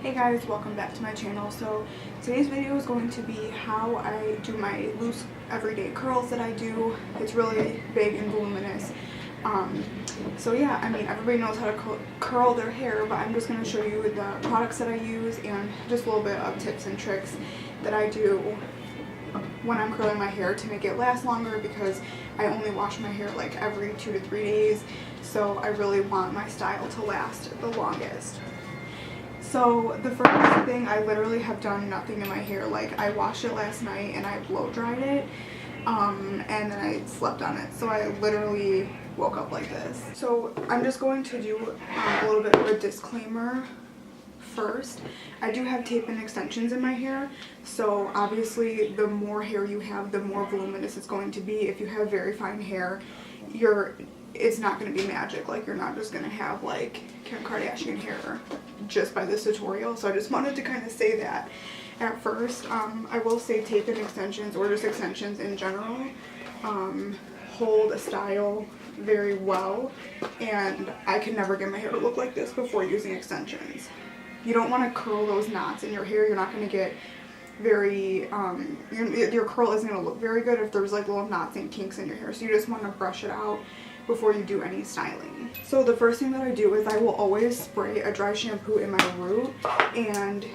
Hey guys, welcome back to my channel. So today's video is going to be how I do my loose everyday curls that I do. It's really big and voluminous. So yeah, I mean, everybody knows how to curl their hair, but I'm just going to show you the products that I use and just a little bit of tips and tricks that I do when I'm curling my hair to make it last longer, because I only wash my hair like every 2 to 3 days, so I really want my style to last the longest. So the first thing, I literally have done nothing to my hair. Like, I washed it last night and I blow dried it, and then I slept on it. So I literally woke up like this. So I'm just going to do a little bit of a disclaimer first. I do have tape and extensions in my hair, so obviously the more hair you have, the more voluminous it's going to be. If you have very fine hair, it's not going to be magic. Like, you're not just going to have like Kim Kardashian hair just by this tutorial. So I just wanted to kind of say that at first. I will say tape and extensions, or just extensions in general, hold a style very well, and I can never get my hair to look like this before using extensions. You don't want to curl those knots in your hair. You're not going to get very your curl isn't going to look very good if there's like little knots and kinks in your hair. So you just want to brush it out before you do any styling. So the first thing that I do is I will always spray a dry shampoo in my root, and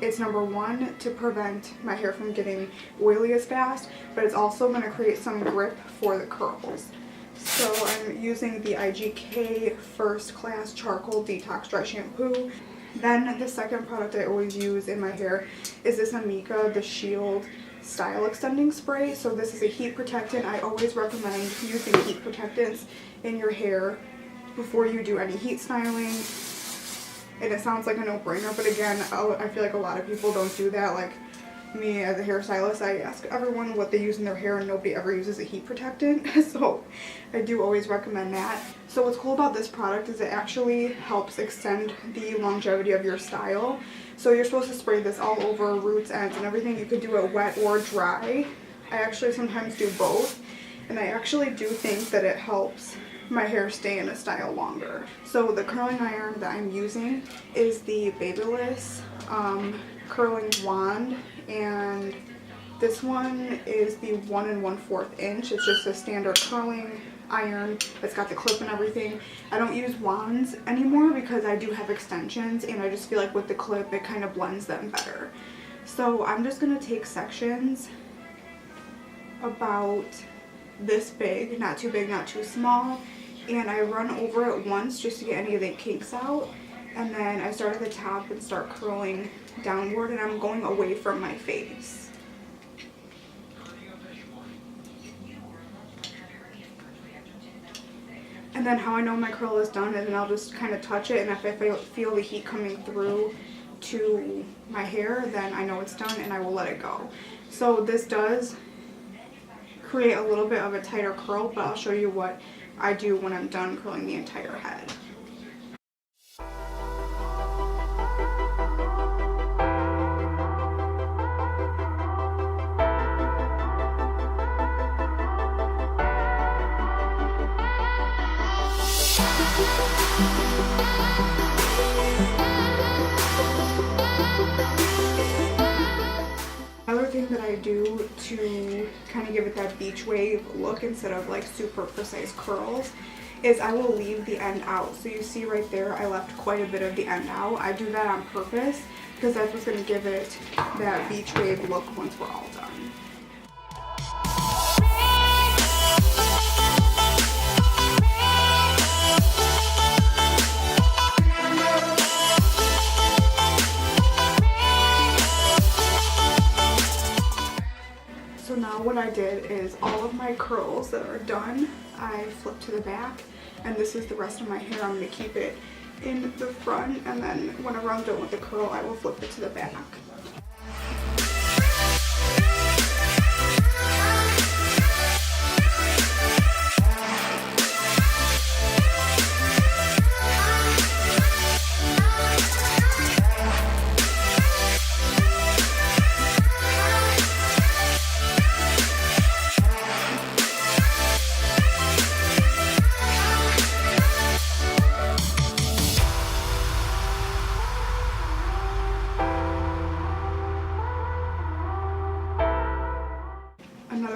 it's number one to prevent my hair from getting oily as fast, but it's also going to create some grip for the curls. So I'm using the IGK First Class Charcoal Detox Dry Shampoo. Then the second product I always use in my hair is this Amika The Shield Style Extending Spray. So this is a heat protectant. I always recommend using heat protectants in your hair before you do any heat styling. And it sounds like a no-brainer, but again, I feel like a lot of people don't do that. Like me as a hairstylist, I ask everyone what they use in their hair and nobody ever uses a heat protectant. So I do always recommend that. So what's cool about this product is it actually helps extend the longevity of your style. So you're supposed to spray this all over roots, ends, and everything. You could do it wet or dry. I actually sometimes do both, and I actually do think that it helps my hair stay in a style longer. So the curling iron that I'm using is the Babyliss curling wand, and this one is the 1 1/4 inch. It's just a standard curling iron. It's got the clip and everything. I don't use wands anymore because I do have extensions, and I just feel like with the clip it kind of blends them better. So I'm just gonna take sections about this big, not too big, not too small, and I run over it once just to get any of the kinks out, and then I start at the top and start curling downward, and I'm going away from my face. And then how I know my curl is done is, and I'll just kind of touch it, and if I feel the heat coming through to my hair, then I know it's done, and I will let it go. So this does create a little bit of a tighter curl, but I'll show you what I do when I'm done curling the entire head. Another thing that I do to kind of give it that beach wave look instead of like super precise curls is I will leave the end out. So you see right there, I left quite a bit of the end out. I do that on purpose because that's what's going to give it that beach wave look once we're all done. So now what I did is all of my curls that are done, I flip to the back, and this is the rest of my hair. I'm going to keep it in the front, and then whenever I'm done with the curl, I will flip it to the back.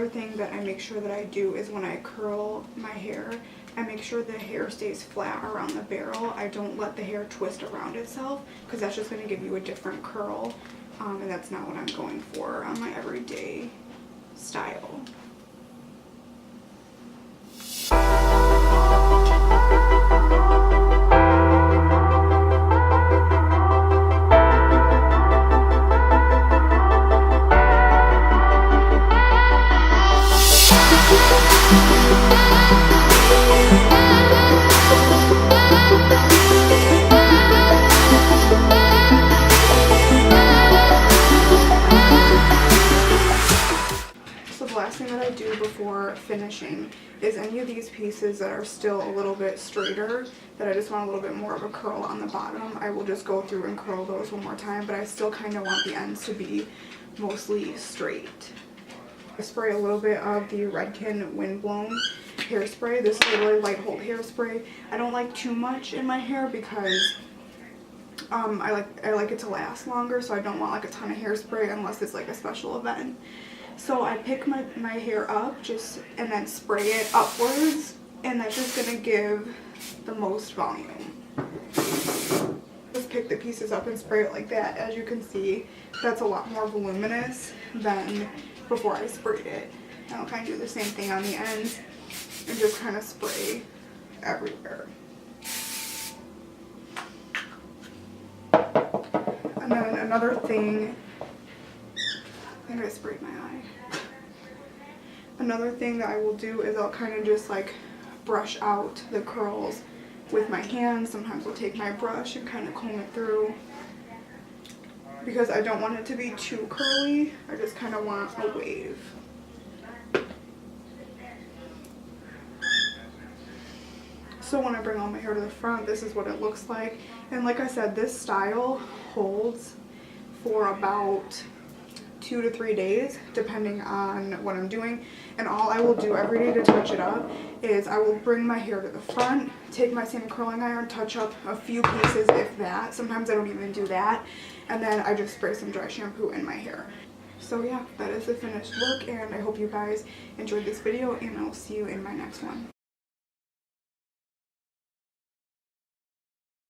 thing that I make sure that I do is when I curl my hair, I make sure the hair stays flat around the barrel. I don't let the hair twist around itself because that's just going to give you a different curl, and that's not what I'm going for on my everyday style. Before finishing is any of these pieces that are still a little bit straighter, that I just want a little bit more of a curl on the bottom, I will just go through and curl those one more time, but I still kind of want the ends to be mostly straight. I spray a little bit of the Redken Windblown hairspray. This is a really light hold hairspray. I don't like too much in my hair because I like it to last longer, so I don't want like a ton of hairspray unless it's like a special event. So I pick my hair up and then spray it upwards, and that's just gonna give the most volume. Just pick the pieces up and spray it like that. As you can see, that's a lot more voluminous than before I sprayed it. And I'll kind of do the same thing on the ends and just kind of spray everywhere. And then another thing, I think I sprayed my eye. Another thing that I will do is I'll kind of just like brush out the curls with my hands. Sometimes I'll take my brush and kind of comb it through because I don't want it to be too curly. I just kind of want a wave. So when I bring all my hair to the front, this is what it looks like. And like I said, this style holds for about 2 to 3 days depending on what I'm doing, and all I will do every day to touch it up is I will bring my hair to the front, take my same curling iron, touch up a few pieces if that. Sometimes I don't even do that, and then I just spray some dry shampoo in my hair. So yeah, that is the finished look, and I hope you guys enjoyed this video, and I'll see you in my next one.